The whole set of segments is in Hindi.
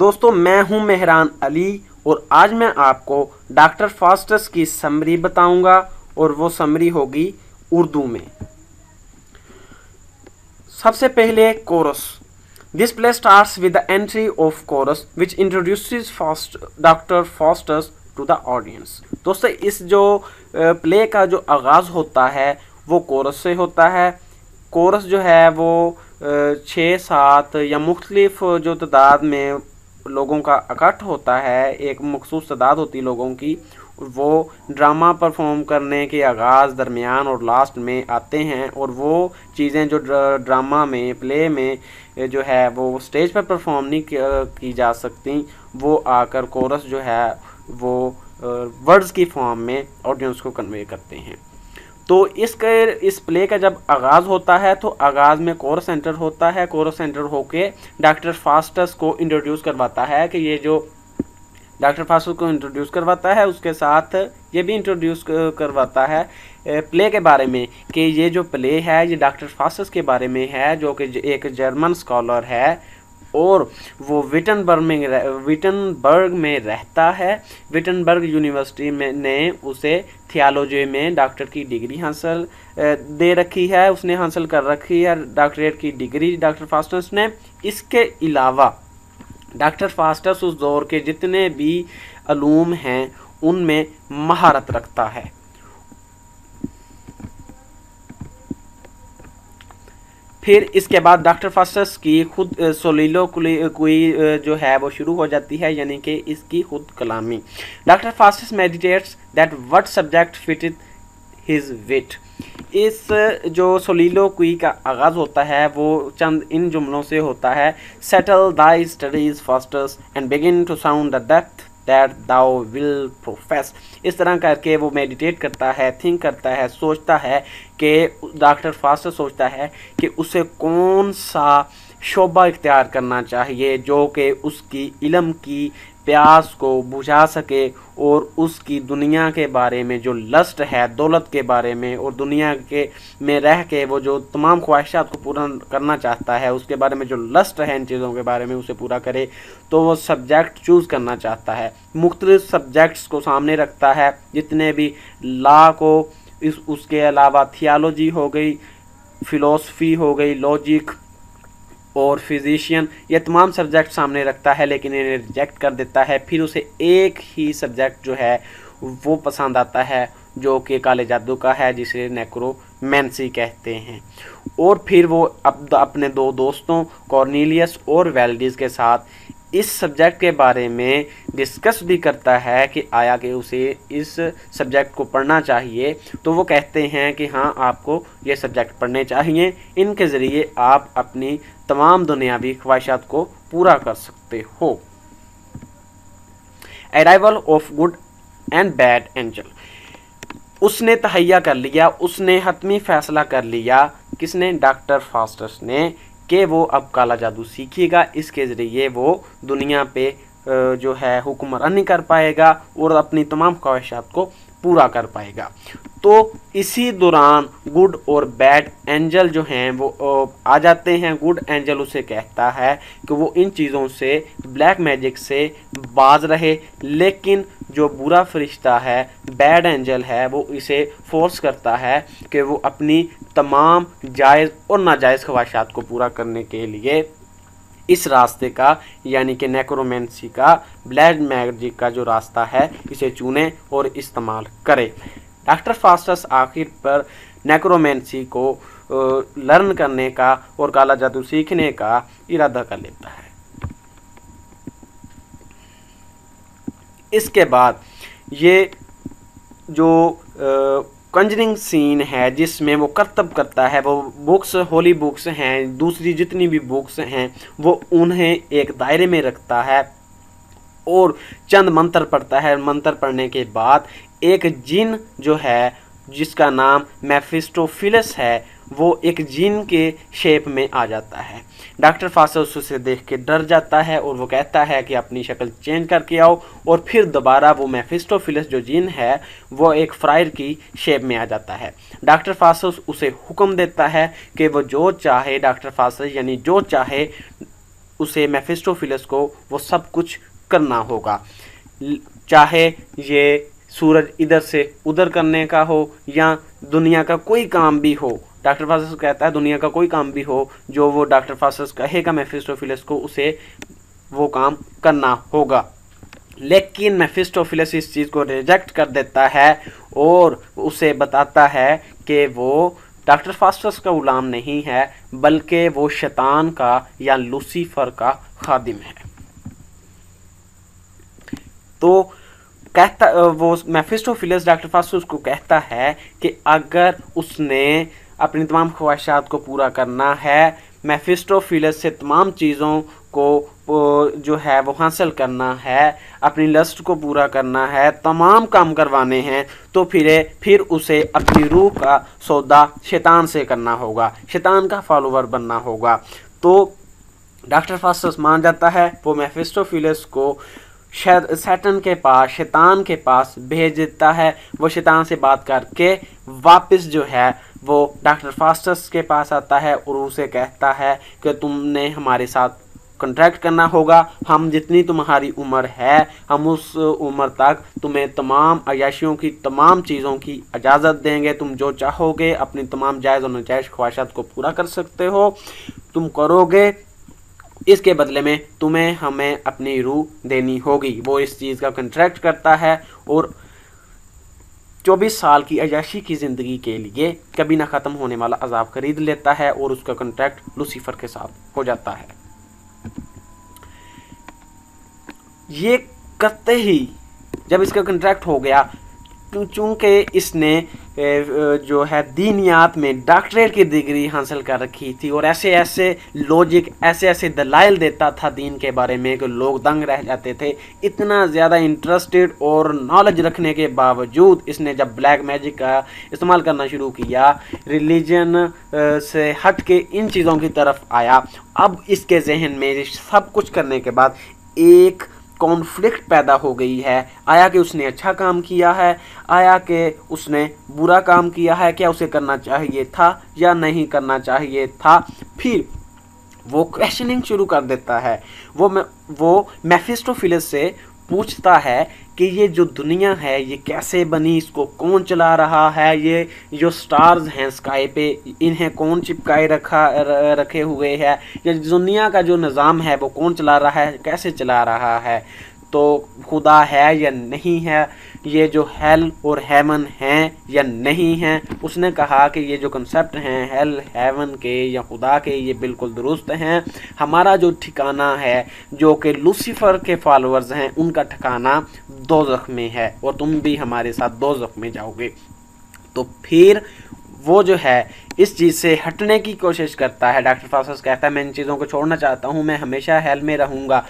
दोस्तों मैं हूं मेहरान अली और आज मैं आपको डॉक्टर फास्टस की समरी बताऊंगा और वो समरी होगी उर्दू में। सबसे पहले chorus. This play starts with the entry of chorus which introduces doctor Faustus to the audience. दोस्तों इस जो प्ले का जो आगाज़ होता है वो कोरस से होता है। कोरस जो है वो 6-7 या मुख्तलिफ जो तादाद में लोगों का इकट्ठ होता है, एक मखसूस तादाद होती है लोगों की, वो ड्रामा परफॉर्म करने के आगाज़, दरमियान और लास्ट में आते हैं और वो चीज़ें जो ड्रामा में, प्ले में जो है वो स्टेज पर परफॉर्म नहीं की जा सकती, वो आकर कोरस जो है वो वर्ड्स की फॉर्म में ऑडियंस को कन्वे करते हैं। तो इस प्ले का जब आगाज़ होता है तो आगाज़ में कोरस सेंटर होता है। कोरस सेंटर होके डॉक्टर फास्टस को इंट्रोड्यूस करवाता है कि ये जो डॉक्टर फास्टस को इंट्रोड्यूस करवाता है उसके साथ ये भी इंट्रोड्यूस करवाता है प्ले के बारे में कि ये जो प्ले है ये डॉक्टर फास्टस के बारे में है, जो कि एक जर्मन स्कॉलर है और वो विटनबर्ग में रहता है। विटनबर्ग यूनिवर्सिटी में ने उसे थियोलॉजी में डॉक्टर की डिग्री हासिल दे रखी है, उसने हासिल कर रखी है डॉक्टरेट की डिग्री डॉक्टर फास्टस ने। इसके अलावा डॉक्टर फास्टस उस दौर के जितने भी अलूम हैं उनमें महारत रखता है। फिर इसके बाद डॉक्टर फास्टस की खुद सोलिलोक्वी जो है वो शुरू हो जाती है, यानी कि इसकी खुद कलामी। Doctor Faustus meditates that what subject fitted his wit. इस जो सोलिलोक्वी का आगाज़ होता है वो चंद इन जुमलों से होता है। Settle thy studies Faustus and begin to sound the depth that thou will profess. इस तरह करके वो मेडिटेट करता है, थिंक करता है, सोचता है कि डॉक्टर फास्टस सोचता है कि उसे कौन सा शोबा इख्तियार करना चाहिए जो कि उसकी इल्म की प्यास को बुझा सके और उसकी दुनिया के बारे में जो लस्ट है, दौलत के बारे में और दुनिया के में रह के वो जो तमाम ख्वाहिशात को पूरा करना चाहता है, उसके बारे में जो लस्ट है इन चीज़ों के बारे में उसे पूरा करे, तो वो सब्जेक्ट चूज़ करना चाहता है। मुख्तलिफ सब्जेक्ट्स को सामने रखता है, जितने भी लॉ को, उसके अलावा थियोलॉजी हो गई, फ़िलोसफी हो गई, लॉजिक और फिजिशियन, ये तमाम सब्जेक्ट सामने रखता है लेकिन इन्हें रिजेक्ट कर देता है। फिर उसे एक ही सब्जेक्ट जो है वो पसंद आता है जो कि काले जादू का है, जिसे नेक्रोमेंसी कहते हैं। और फिर वो अपने दो दोस्तों कॉर्नेलियस और वेल्डिस के साथ इस सब्जेक्ट के बारे में डिस्कस भी करता है कि आया कि उसे इस सब्जेक्ट को पढ़ना चाहिए। तो वो कहते हैं कि हाँ, आपको ये सब्जेक्ट पढ़ने चाहिए, इनके ज़रिए आप अपनी तमाम दुनियावी ख्वाहिशात को पूरा कर सकते हो। Arrival of good and bad angel. उसने तहैया कर लिया, उसने हतमी फैसला कर लिया, किसने? डॉक्टर फास्टस ने, कि वो अब काला जादू सीखेगा। इसके ज़रिए वो दुनिया पे जो है हुक्मरानी कर पाएगा और अपनी तमाम ख्वाहिशात को पूरा कर पाएगा। तो इसी दौरान गुड और बैड एंजल जो हैं वो आ जाते हैं। गुड एंजल उसे कहता है कि वो इन चीज़ों से, ब्लैक मैजिक से बाज रहे, लेकिन जो बुरा फरिश्ता है, बैड एंजल है, वो इसे फोर्स करता है कि वो अपनी तमाम जायज़ और नाजायज़ ख्वाहिशात को पूरा करने के लिए इस रास्ते का, यानी कि नेक्रोमेंसी का, ब्लैक मैजिक का जो रास्ता है, इसे चुने और इस्तेमाल करे। डॉक्टर फास्टस आखिर पर नेक्रोमेंसी को लर्न करने का और काला जादू सीखने का इरादा कर लेता है। इसके बाद ये जो कंजरिंग सीन है जिसमें वो करतब करता है, वो बुक्स, होली बुक्स हैं, दूसरी जितनी भी बुक्स हैं, वो उन्हें एक दायरे में रखता है और चंद मंत्र पढ़ता है। मंत्र पढ़ने के बाद एक जिन जो है जिसका नाम मेफिस्टोफिलस है, वो एक जिन के शेप में आ जाता है। डॉक्टर फास्टस उसे देख के डर जाता है और वो कहता है कि अपनी शक्ल चेंज करके आओ, और फिर दोबारा वो मेफिस्टोफिलस जो जिन है वो एक फ्रायर की शेप में आ जाता है। डॉक्टर फास्टस उसे हुक्म देता है कि वो जो चाहे, डॉक्टर फास्टस यानी जो चाहे उसे मेफिस्टोफिलस को वो सब कुछ करना होगा, चाहे ये सूरज इधर से उधर करने का हो या दुनिया का कोई काम भी हो। डॉक्टर फास्टस कहता है दुनिया का कोई काम भी हो जो वो डॉक्टर फास्टस कहेगा मेफिस्टोफिलस को, उसे वो काम करना होगा। लेकिन मेफिस्टोफिलस इस चीज़ को रिजेक्ट कर देता है और उसे बताता है कि वो डॉक्टर फास्टस का गुलाम नहीं है, बल्कि वो शैतान का या लूसीफर का खादिम है। तो कहता वो मेफिस्टोफिलस डॉक्टर फास्टस को कहता है कि अगर उसने अपनी तमाम ख्वाहिशात को पूरा करना है, मेफिस्टोफिलस से तमाम चीज़ों को जो है वो हासिल करना है, अपनी लस्ट को पूरा करना है, तमाम काम करवाने हैं, तो फिर उसे अपनी रूह का सौदा शैतान से करना होगा, शैतान का फॉलोवर बनना होगा। तो डॉक्टर फास्टस मान जाता है, वो मेफिस्टोफिलस को शैतान के पास, शैतान के पास भेज देता है। वो शैतान से बात करके वापस जो है वो डॉक्टर फास्टस के पास आता है और उसे कहता है कि तुमने हमारे साथ कॉन्ट्रैक्ट करना होगा, हम जितनी तुम्हारी उम्र है हम उस उम्र तक तुम्हें तमाम अयाशियों की, तमाम चीज़ों की इजाज़त देंगे, तुम जो चाहोगे अपनी तमाम जायज़ और नाजायज़ ख्वाहिशात को पूरा कर सकते हो, तुम करोगे, इसके बदले में तुम्हें हमें अपनी रूह देनी होगी। वो इस चीज़ का कॉन्ट्रैक्ट करता है और 24 साल की अयाशी की ज़िंदगी के लिए कभी ना ख़त्म होने वाला अजाब खरीद लेता है और उसका कॉन्ट्रैक्ट लूसीफर के साथ हो जाता है। ये करते ही जब इसका कॉन्ट्रैक्ट हो गया, चूँकि इसने जो है दीनियात में डॉक्टरेट की डिग्री हासिल कर रखी थी और ऐसे ऐसे लॉजिक, ऐसे ऐसे दलाइल देता था दीन के बारे में कि लोग दंग रह जाते थे। इतना ज़्यादा इंटरेस्टेड और नॉलेज रखने के बावजूद इसने जब ब्लैक मैजिक का इस्तेमाल करना शुरू किया, रिलीजन से हट के इन चीज़ों की तरफ आया, अब इसके जहन में सब कुछ करने के बाद एक कॉन्फ्लिक्ट पैदा हो गई है। आया कि उसने अच्छा काम किया है, आया कि उसने बुरा काम किया है, क्या उसे करना चाहिए था या नहीं करना चाहिए था। फिर वो क्वेश्चनिंग शुरू कर देता है। वो मेफिस्टोफिलस से पूछता है कि ये जो दुनिया है ये कैसे बनी, इसको कौन चला रहा है, ये जो स्टार्स हैं स्काई पे इन्हें कौन चिपकाए रखे हुए है, ये दुनिया का जो निज़ाम है वो कौन चला रहा है, कैसे चला रहा है, तो खुदा है या नहीं है, ये जो हेल और हेवन हैं या नहीं हैं। उसने कहा कि ये जो कंसेप्ट हैं हेल हेवन के या खुदा के, ये बिल्कुल दुरुस्त हैं। हमारा जो ठिकाना है, जो कि लूसीफर के फॉलोअर्स हैं, उनका ठिकाना दोज़ख में है और तुम भी हमारे साथ दोज़ख में जाओगे। तो फिर वो जो है इस चीज़ से हटने की कोशिश करता है। डॉक्टर फास्टस कहता है मैं इन चीज़ों को छोड़ना चाहता हूँ, मैं हमेशा हेल में रहूँगा।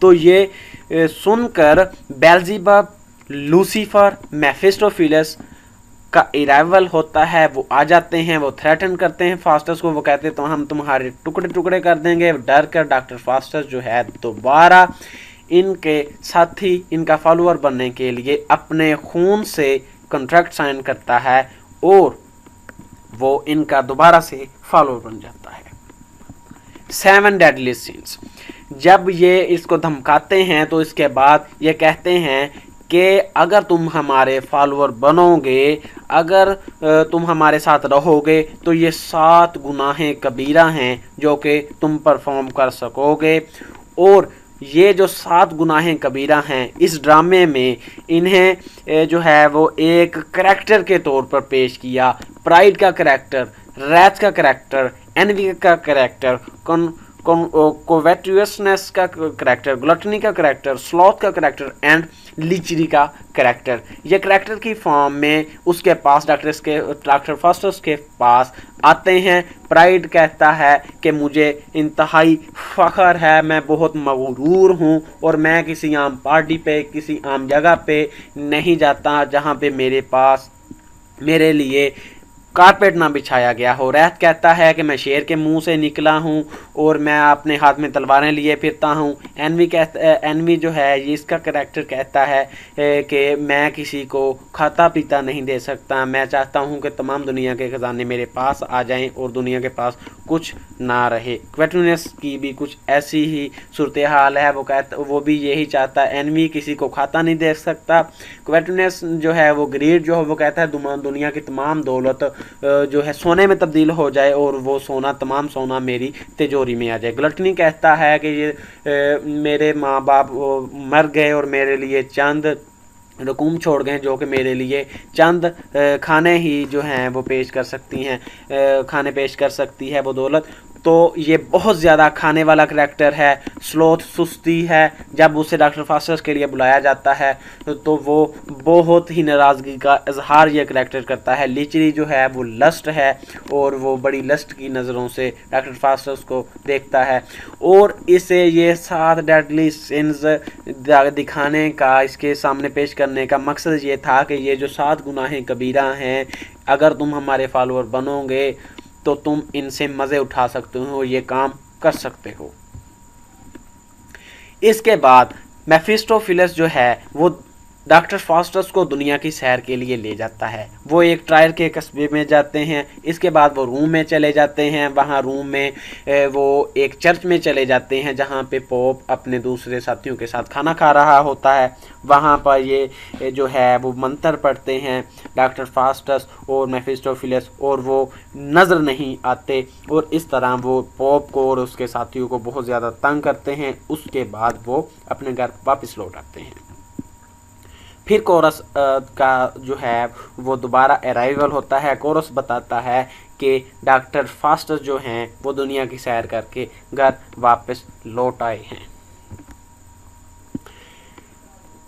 तो ये सुनकर बेल्ज़ेबब, लूसीफर, मेफिस्टोफिलस का अराइवल होता है। वो आ जाते हैं, वो थ्रेटन करते हैं फास्टस को। वो कहते हैं तो हम तुम्हारे टुकड़े टुकड़े कर देंगे। डर कर डॉक्टर फास्टस जो है दोबारा इनके साथी, इनका फॉलोअर बनने के लिए अपने खून से कॉन्ट्रैक्ट साइन करता है और वो इनका दोबारा से फॉलोअर बन जाता है। 7 डेडली सिंस। जब ये इसको धमकाते हैं तो इसके बाद ये कहते हैं कि अगर तुम हमारे फॉलोअर बनोगे, अगर तुम हमारे साथ रहोगे तो ये 7 गुनाहें कबीरा हैं जो कि तुम परफॉर्म कर सकोगे। और ये जो 7 गुनाहें कबीरा हैं इस ड्रामे में इन्हें जो है वो एक करैक्टर के तौर पर पेश किया। प्राइड का करैक्टर, रैथ का करैक्टर, एनवी का करैक्टर, कोवेट्रियसनेस का करैक्टर, ग्लटनी का करैक्टर, स्लॉथ का करैक्टर एंड लीचरी का करैक्टर। ये करैक्टर की फॉर्म में उसके पास डॉक्टर फास्टस के पास आते हैं। प्राइड कहता है कि मुझे इंतहाई फ़ख्र है, मैं बहुत मगरूर हूँ और मैं किसी आम पार्टी पे, किसी आम जगह पे नहीं जाता जहाँ पे मेरे लिए कारपेट ना बिछाया गया हो। रैथ कहता है कि मैं शेर के मुंह से निकला हूँ और मैं अपने हाथ में तलवारें लिए फिरता हूँ। एनवी जो है ये इसका करैक्टर कहता है कि मैं किसी को खाता पीता नहीं दे सकता, मैं चाहता हूँ कि तमाम दुनिया के ख़जाने मेरे पास आ जाएं और दुनिया के पास कुछ ना रहे। क्वेटूनियस की भी कुछ ऐसी ही सूरत हाल है, वो भी यही चाहता है। एनवी किसी को खाता नहीं दे सकता। क्वेटूनियस जो है वो ग्रीड जो है वो कहता है दुनिया की तमाम दौलत जो है सोने में तब्दील हो जाए और वो तमाम सोना मेरी तिजोरी में आ जाए। ग्लटनी कहता है कि ये मेरे माँ बाप मर गए और मेरे लिए चंद रकूम छोड़ गए जो कि मेरे लिए चंद खाने ही जो हैं वो पेश कर सकती हैं, खाने पेश कर सकती है वो दौलत। तो ये बहुत ज़्यादा खाने वाला करैक्टर है, स्लोथ सुस्ती है। जब उसे डॉक्टर फास्टस के लिए बुलाया जाता है तो वो बहुत ही नाराज़गी का इजहार ये करैक्टर करता है। लिचरी जो है वो लस्ट है और वो बड़ी लस्ट की नज़रों से डॉक्टर फास्टस को देखता है और इसे ये 7 डेडली सिंस दिखाने का, इसके सामने पेश करने का मकसद ये था कि ये जो 7 गुनाहें कबीरा हैं, अगर तुम हमारे फॉलोअर बनोगे तो तुम इनसे मज़े उठा सकते हो, ये काम कर सकते हो। इसके बाद मेफिस्टोफिलस जो है वो डॉक्टर फास्टस को दुनिया की सैर के लिए ले जाता है। वो एक ट्रायर के कस्बे में जाते हैं। इसके बाद वो रूम में चले जाते हैं। वहाँ रूम में वो एक चर्च में चले जाते हैं जहाँ पे पोप अपने दूसरे साथियों के साथ खाना खा रहा होता है। वहाँ पर ये जो है वो मंत्र पढ़ते हैं डॉक्टर फास्टस और मेफिस्टोफिलस और वो नज़र नहीं आते और इस तरह वो पोप को और उसके साथियों को बहुत ज़्यादा तंग करते हैं। उसके बाद वो अपने घर वापस लौट आते हैं। फिर कोरस का जो है वो दोबारा अराइवल होता है। कोरस बताता है कि डॉक्टर फास्टस जो हैं वो दुनिया की सैर करके घर वापस लौट आए हैं।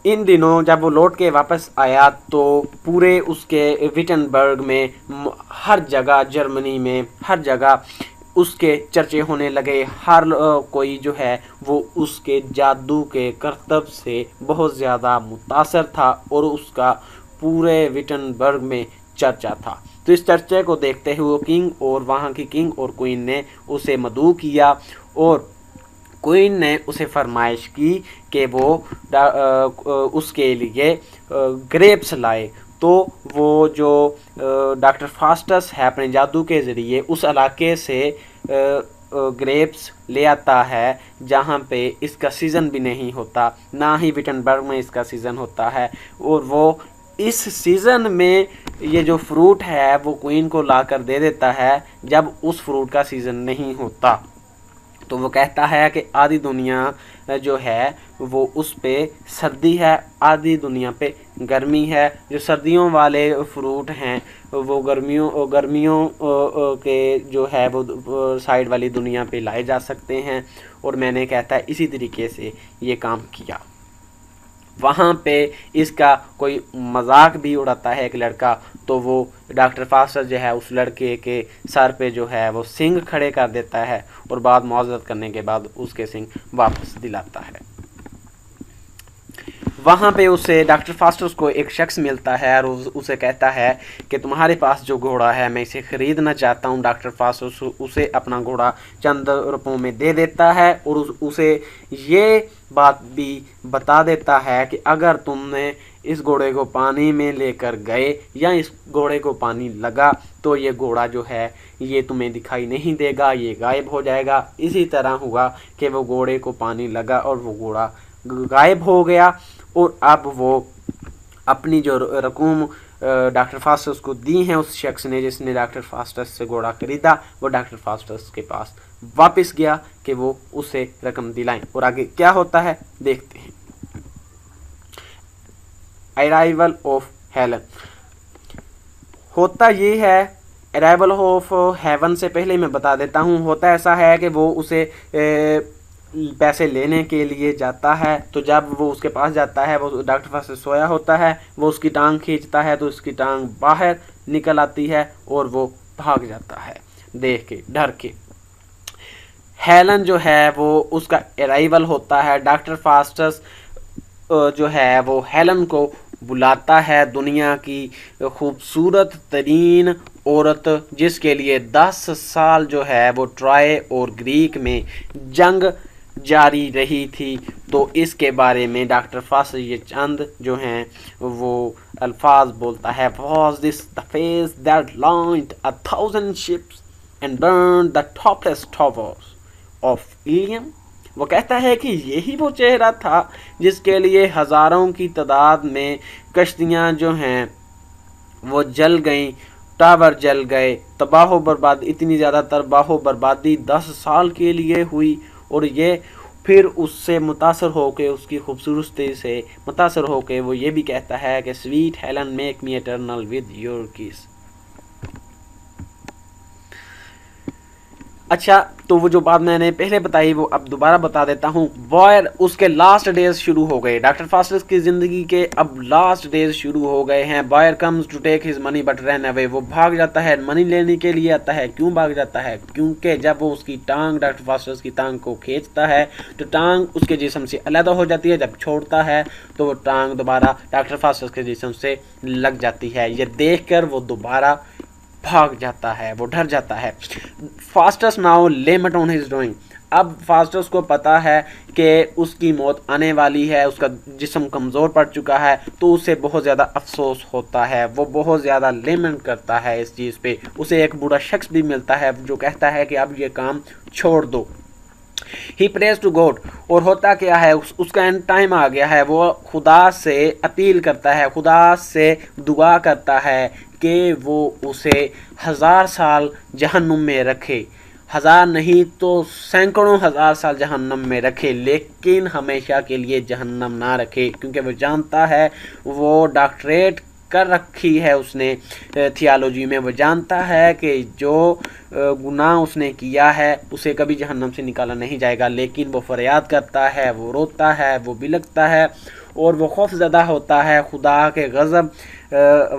इन दिनों जब वो लौट के वापस आया तो पूरे उसके विटनबर्ग में हर जगह, जर्मनी में हर जगह उसके चर्चे होने लगे। हर कोई जो है वो उसके जादू के करतब से बहुत ज़्यादा मुतासर था और उसका पूरे विटनबर्ग में चर्चा था। तो इस चर्चे को देखते हुए किंग और वहाँ की किंग और क्वीन ने उसे मदऊ किया और क्वीन ने उसे फरमाइश की कि वो उसके लिए ग्रेप्स लाए। तो वो जो डॉक्टर फास्टस है अपने जादू के ज़रिए उस इलाके से ग्रेप्स ले आता है जहाँ पे इसका सीज़न भी नहीं होता, ना ही विटनबर्ग में इसका सीज़न होता है। और वो इस सीज़न में ये जो फ्रूट है वो क्वीन को ला कर दे देता है जब उस फ्रूट का सीज़न नहीं होता। तो वो कहता है कि आधी दुनिया जो है वो उस पे सर्दी है, आधी दुनिया पे गर्मी है। जो सर्दियों वाले फ्रूट हैं वो गर्मियों के जो है वो साइड वाली दुनिया पे लाए जा सकते हैं। और मैंने कहता है इसी तरीके से ये काम किया। वहाँ पे इसका कोई मजाक भी उड़ाता है एक लड़का, तो वो डॉक्टर फास्टस जो है उस लड़के के सर पे जो है वो सिंग खड़े कर देता है और बाद मुआवजत करने के बाद उसके सिंग वापस दिलाता है। वहाँ पे उसे डॉक्टर फास्टस को एक शख्स मिलता है और उसे कहता है कि तुम्हारे पास जो घोड़ा है मैं इसे ख़रीदना चाहता हूँ। डॉक्टर फास्टस उसे अपना घोड़ा चंद रुपयों में दे देता है और उसे ये बात भी बता देता है कि अगर तुमने इस घोड़े को पानी में लेकर गए या इस घोड़े को पानी लगा तो ये घोड़ा जो है ये तुम्हें दिखाई नहीं देगा, ये गायब हो जाएगा। इसी तरह हुआ कि वो घोड़े को पानी लगा और वो घोड़ा गायब हो गया। और अब वो अपनी जो रकूम डॉक्टर फास्टस को दी हैं उस शख्स ने जिसने डॉक्टर फास्टस से घोड़ा खरीदा, वो डॉक्टर फास्टस के पास वापस गया कि वो उसे रकम दिलाएं। और आगे क्या होता है देखते हैं। अराइवल ऑफ हेलन होता ये है। अराइवल ऑफ हेवन से पहले मैं बता देता हूँ, होता ऐसा है कि वो उसे पैसे लेने के लिए जाता है। तो जब वो उसके पास जाता है, वो डॉक्टर फास्टस सोया होता है, वो उसकी टांग खींचता है तो उसकी टांग बाहर निकल आती है और वो भाग जाता है देख के, डर के। हेलन जो है वो उसका अराइवल होता है। डॉक्टर फास्टस जो है वो हेलन को बुलाता है, दुनिया की खूबसूरत तरीन औरत जिसके लिए 10 साल जो है वो ट्रॉय और ग्रीक में जंग जारी रही थी। तो इसके बारे में डॉक्टर फास्ट ये चंद जो हैं वो अल्फाज बोलता है। Was this the face that launched 1,000 ships and burn the topless towers of Ilium. वो कहता है कि यही वो चेहरा था जिसके लिए हज़ारों की तादाद में कश्तियाँ जो हैं वो जल गईं, टावर जल गए, तबाह बर्बाद, इतनी ज़्यादा तबाह बर्बादी 10 साल के लिए हुई। और ये फिर उससे मुतासर होके, उसकी खूबसूरती से मुतासर होके वो ये भी कहता है कि sweet Helen make me eternal with your किस। अच्छा, तो वो जो बात मैंने पहले बताई वो अब दोबारा बता देता हूँ। बॉयर उसके लास्ट डेज शुरू हो गए, डॉक्टर फास्टस की ज़िंदगी के अब लास्ट डेज शुरू हो गए हैं। Buyer comes to take his money but run away. वो भाग जाता है, मनी लेने के लिए आता है। क्यों भाग जाता है? क्योंकि जब वो उसकी टांग, डॉक्टर फास्टस की टांग को खींचता है तो टांग उसके जिस्म से अलग हो जाती है। जब छोड़ता है तो वो टांग दोबारा डॉक्टर फास्टस के जिस्म से लग जाती है। ये देख कर वो दोबारा भाग जाता है, वो डर जाता है। Faustus now lament on his doing. अब फास्टस को पता है कि उसकी मौत आने वाली है, उसका जिस्म कमज़ोर पड़ चुका है, तो उसे बहुत ज़्यादा अफसोस होता है। वो बहुत ज़्यादा लेमेंट करता है इस चीज़ पे। उसे एक बूढ़ा शख्स भी मिलता है जो कहता है कि अब ये काम छोड़ दो। ही प्रेज टू गॉड। और होता क्या है, उसका एंड टाइम आ गया है। वो खुदा से अपील करता है, खुदा से दुआ करता है कि वो उसे 1000 साल जहन्नुम में रखे। 1000 नहीं तो सैकड़ों हज़ार साल जहन्नम में रखे, लेकिन हमेशा के लिए जहन्नम ना रखे। क्योंकि वो जानता है, वो डॉक्टरेट कर रखी है उसने थियोलॉजी में। वो जानता है कि जो गुनाह उसने किया है उसे कभी जहन्नम से निकाला नहीं जाएगा। लेकिन वो फरियाद करता है, वो रोता है, वो बिलखता है और वो खौफज़दा होता है खुदा के गज़ब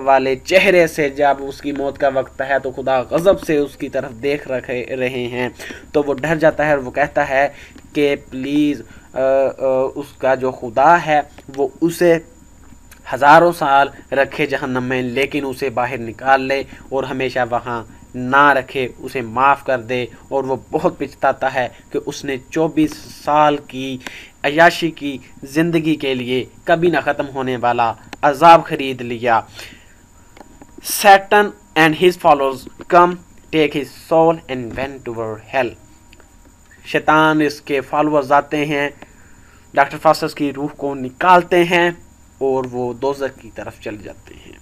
वाले चेहरे से। जब उसकी मौत का वक्त है तो खुदा गज़ब से उसकी तरफ देख रहे हैं, तो वो डर जाता है और वो कहता है कि प्लीज़ उसका जो खुदा है वो उसे हज़ारों साल रखे जहन्नम में, लेकिन उसे बाहर निकाल ले और हमेशा वहाँ ना रखे, उसे माफ़ कर दे। और वो बहुत पछताता है कि उसने 24 साल की अय्याशी की ज़िंदगी के लिए कभी ना ख़त्म होने वाला अजाब खरीद लिया। Satan and his followers come take his soul and went toward hell. शैतान इसके फॉलोअर्स आते हैं, डॉक्टर फास्टस की रूह को निकालते हैं और वो दोज़ख की तरफ चले जाते हैं।